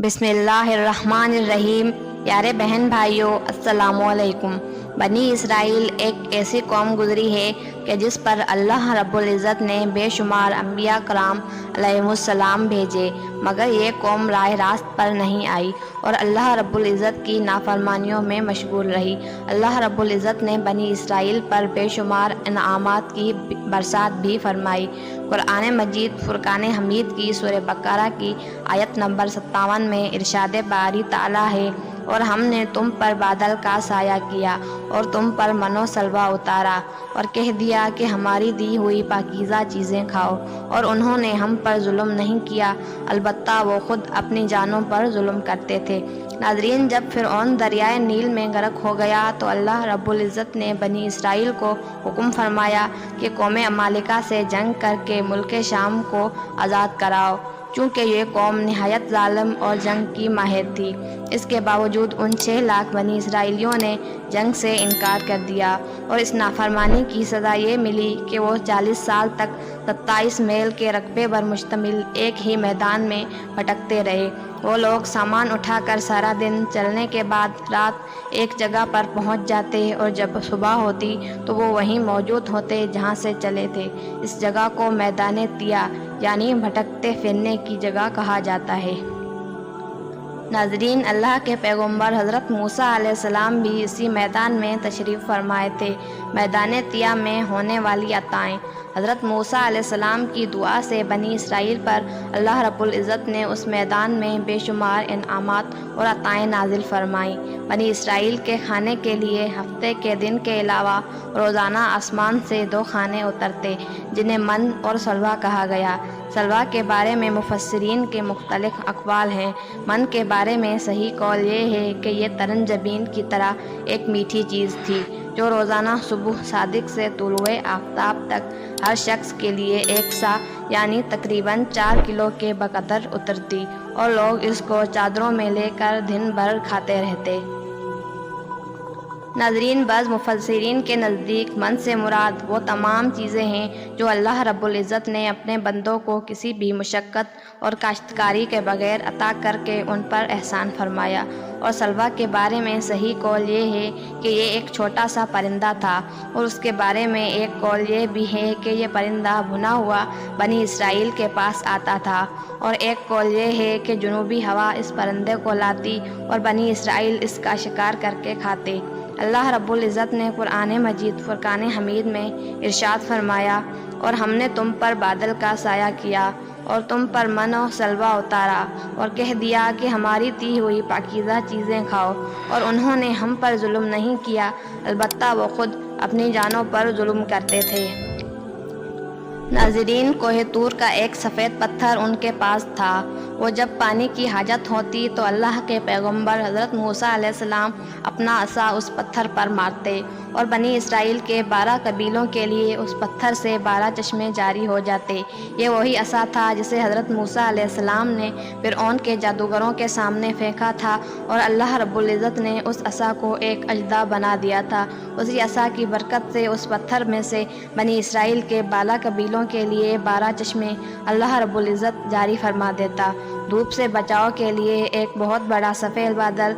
بسم اللہ الرحمن الرحیم۔ پیارے بہن بھائیوں، السلام علیکم۔ بنی اسرائیل ایک ایسی قوم گزری ہے کہ جس پر اللہ رب العزت نے بے شمار انبیاء کرام علیہم السلام بھیجے، مگر یہ قوم راہ راست پر نہیں آئی اور اللہ رب العزت کی نافرمانیوں میں مشغول رہی۔ اللہ رب العزت نے بنی اسرائیل پر بے شمار انعامات کی برسات بھی فرمائی۔ قرآن مجید فرقان حمید کی سورہ بقرہ کی آیت نمبر 57 میں ارشاد باری تعالیٰ ہے، اور ہم نے تم پر بادل کا سایہ کیا اور تم پر من و سلوہ اتارا اور کہہ دیا کہ ہماری دی ہوئی پاکیزہ چیزیں کھاؤ، اور انہوں نے ہم پر ظلم نہیں کیا، البتہ وہ خود اپنی جانوں پر ظلم کرتے تھے۔ ناظرین، جب فرعون دریائے نیل میں غرق ہو گیا تو اللہ رب العزت نے بنی اسرائیل کو حکم فرمایا کہ قوم عمالقہ سے جنگ کر کے ملک شام کو آزاد کراؤ، چونکہ یہ قوم نہایت ظالم اور جنگ کی ماہر تھی۔ اس کے باوجود ان 6 لاکھ بنی اسرائیلیوں نے جنگ سے انکار کر دیا، اور اس نافرمانی کی سزا یہ ملی کہ وہ 40 سال تک 27 میل کے رقبے پر مشتمل ایک ہی میدان میں بھٹکتے رہے۔ وہ لوگ سامان اٹھا کر سارا دن چلنے کے بعد رات ایک جگہ پر پہنچ جاتے، اور جب صبح ہوتی تو وہ وہیں موجود ہوتے جہاں سے چلے تھے۔ اس جگہ کو میدان طیہ یعنی بھٹکتے پھرنے کی جگہ کہا جاتا ہے۔ ناظرین، اللہ کے پیغمبر حضرت موسیٰ علیہ السلام بھی اسی میدان میں تشریف فرمائے تھے۔ میدان طیہ میں ہونے والی عطائیں۔ حضرت موسیٰ علیہ السلام کی دعا سے بنی اسرائیل پر اللہ رب العزت نے اس میدان میں بے شمار انعامات اور عطائیں نازل فرمائیں۔ بنی اسرائیل کے کھانے کے لیے ہفتے کے دن کے علاوہ روزانہ آسمان سے 2 کھانے اترتے، جنہیں من اور سلوہ کہا گیا۔ سلوہ کے بارے میں مفسرین کے مختلف اقوال ہیں۔ من کے بارے میں صحیح قول یہ ہے کہ یہ ترنجبین کی طرح ایک میٹھی چیز تھی، جو روزانہ صبح صادق سے طلوع آفتاب تک ہر شخص کے لیے ایک سا یعنی تقریباً 4 کلو کے بقدر اترتی، اور لوگ اس کو چادروں میں لے کر دن بھر کھاتے رہتے۔ ناظرین، بعض مفسرین کے نزدیک من سے مراد وہ تمام چیزیں ہیں جو اللہ رب العزت نے اپنے بندوں کو کسی بھی مشقت اور کاشتکاری کے بغیر عطا کر کے ان پر احسان فرمایا۔ اور سلوہ کے بارے میں صحیح قول یہ ہے کہ یہ ایک چھوٹا سا پرندہ تھا، اور اس کے بارے میں ایک قول یہ بھی ہے کہ یہ پرندہ بھنا ہوا بنی اسرائیل کے پاس آتا تھا، اور ایک قول یہ ہے کہ جنوبی ہوا اس پرندے کو لاتی اور بنی اسرائیل اس کا شکار کر کے کھاتے۔ اللہ رب العزت نے قرآن مجید فرقان حمید میں ارشاد فرمایا، اور ہم نے تم پر بادل کا سایہ کیا اور تم پر من و سلوہ اتارا اور کہہ دیا کہ ہماری دی ہوئی پاکیزہ چیزیں کھاؤ، اور انہوں نے ہم پر ظلم نہیں کیا، البتہ وہ خود اپنی جانوں پر ظلم کرتے تھے۔ ناظرین، کوہ طور کا ایک سفید پتھر ان کے پاس تھا۔ وہ جب پانی کی حاجت ہوتی تو اللہ کے پیغمبر حضرت موسیٰ علیہ السلام اپنا عصا اس پتھر پر مارتے، اور بنی اسرائیل کے 12 قبیلوں کے لیے اس پتھر سے 12 چشمے جاری ہو جاتے۔ یہ وہی عصا تھا جسے حضرت موسیٰ علیہ السلام نے فرعون کے جادوگروں کے سامنے پھینکا تھا، اور اللہ رب العزت نے اس عصا کو ایک اژدہا بنا دیا تھا۔ اسی عصا کی برکت سے اس پتھر میں سے بنی اسرائیل کے 12 قبیلوں کے لیے 12 چشمے اللہ رب العزت جاری فرما دیتا۔ دھوپ سے بچاؤ کے لیے ایک بہت بڑا سفید بادل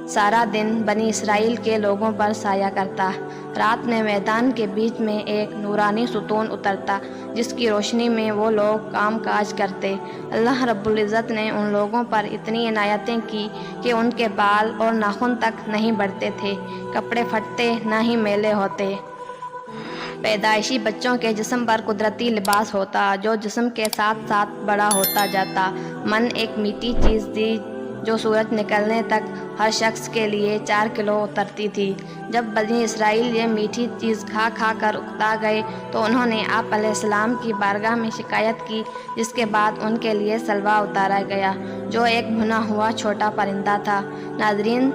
سارا دن بنی اسرائیل کے لوگوں پر سایہ کرتا۔ رات میں میدان کے بیچ میں ایک نورانی ستون اترتا، جس کی روشنی میں وہ لوگ کام کاج کرتے۔ اللہ رب العزت نے ان لوگوں پر اتنی عنایتیں کی کہ ان کے بال اور ناخن تک نہیں بڑھتے تھے، کپڑے پھٹتے نہ ہی میلے ہوتے۔ پیدائشی بچوں کے جسم پر قدرتی لباس ہوتا، جو جسم کے ساتھ ساتھ بڑا ہوتا جاتا۔ من ایک میٹھی چیز تھی جو سورج نکلنے تک ہر شخص کے لیے 4 کلو اترتی تھی۔ جب بنی اسرائیل یہ میٹھی چیز کھا کھا کر اکتا گئے تو انہوں نے آپ علیہ السلام کی بارگاہ میں شکایت کی، جس کے بعد ان کے لیے سلوہ اتارا گیا، جو ایک بھنا ہوا چھوٹا پرندہ تھا۔ ناظرین،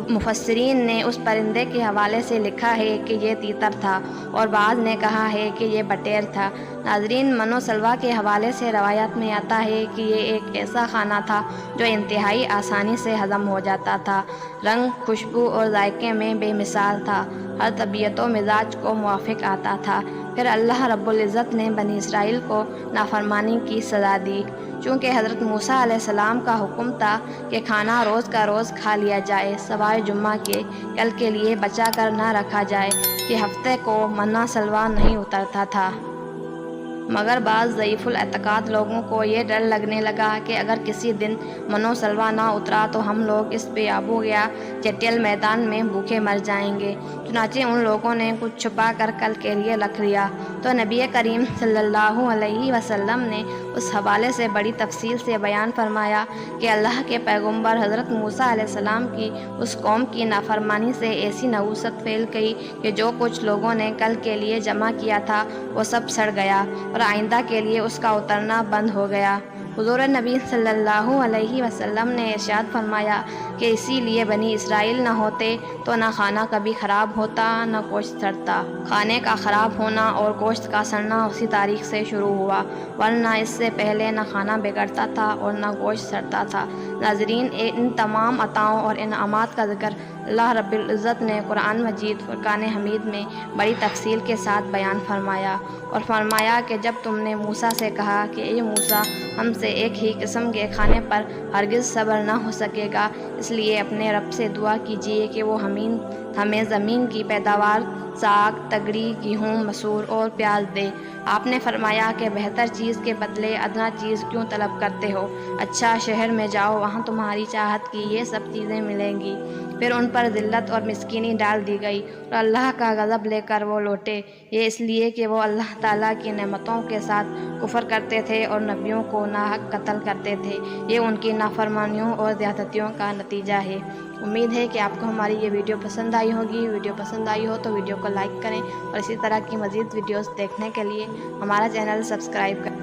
مفسرین نے اس پرندے کے حوالے سے لکھا ہے کہ یہ تیتر تھا، اور بعض نے کہا ہے کہ یہ بٹیر تھا۔ ناظرین، من و سلوہ کے حوالے سے روایات میں آتا ہے کہ یہ ایک ایسا کھانا تھا جو انتہائی آسانی سے ہضم ہو جاتا تھا، رنگ، خوشبو اور ذائقے میں بے مثال تھا، ہر طبیعت و مزاج کو موافق آتا تھا۔ پھر اللہ رب العزت نے بنی اسرائیل کو نافرمانی کی سزا دی، چونکہ حضرت موسیٰ علیہ السلام کا حکم تھا کہ کھانا روز کا روز کھا لیا جائے سوائے جمعہ کے، کل کے لیے بچا کر نہ رکھا جائے کہ ہفتے کو منہ سلوا نہیں اترتا تھا۔ مگر بعض ضعیف الاعتقاد لوگوں کو یہ ڈر لگنے لگا کہ اگر کسی دن منو سلوا نہ اترا تو ہم لوگ اس بے آب و گیا چٹیل میدان میں بھوکے مر جائیں گے، چنانچہ ان لوگوں نے کچھ چھپا کر کل کے لیے رکھ لیا۔ تو نبی کریم صلی اللہ علیہ وسلم نے اس حوالے سے بڑی تفصیل سے بیان فرمایا کہ اللہ کے پیغمبر حضرت موسیٰ علیہ السلام کی اس قوم کی نافرمانی سے ایسی نحوست پھیل گئی کہ جو کچھ لوگوں نے کل کے لیے جمع کیا تھا وہ سب سڑ گیا اور آئندہ کے لیے اس کا اترنا بند ہو گیا۔ حضور نبی صلی اللہ علیہ وسلم نے ارشاد فرمایا کہ اسی لیے بنی اسرائیل نہ ہوتے تو نہ کھانا کبھی خراب ہوتا نہ گوشت سڑتا۔ کھانے کا خراب ہونا اور گوشت کا سڑنا اسی تاریخ سے شروع ہوا، ورنہ اس سے پہلے نہ کھانا بگڑتا تھا اور نہ گوشت سڑتا تھا۔ ناظرین، ان تمام عطاؤں اور انعامات کا ذکر اللہ رب العزت نے قرآن مجید فرقان حمید میں بڑی تفصیل کے ساتھ بیان فرمایا، اور فرمایا کہ جب تم نے موسیٰ سے کہا کہ اے موسیٰ، ہم سے ایک ہی قسم کے کھانے پر ہرگز صبر نہ ہو سکے گا، اس لیے اپنے رب سے دعا کیجیے کہ وہ ہمیں زمین کی پیداوار ساگ، تگڑی، گیہوں، مسور اور پیاز دے۔ آپ نے فرمایا کہ بہتر چیز کے بدلے ادنا چیز کیوں طلب کرتے ہو؟ اچھا، شہر میں جاؤ، وہاں تمہاری چاہت کی یہ سب چیزیں ملیں گی۔ پھر ان پر ذلت اور مسکینی ڈال دی گئی اور اللہ کا غضب لے کر وہ لوٹے، یہ اس لیے کہ وہ اللہ تعالیٰ کی نعمتوں کے ساتھ کفر کرتے تھے اور نبیوں کو ناحق قتل کرتے تھے۔ یہ ان کی نافرمانیوں اور زیادتیوں کا نتیجہ ہے۔ امید ہے کہ آپ کو ہماری یہ ویڈیو پسند آئی ہوگی۔ ویڈیو پسند آئی ہو تو ویڈیو کو لائک کریں اور اسی طرح کی مزید ویڈیوز دیکھنے کے لیے ہمارا چینل سبسکرائب کریں۔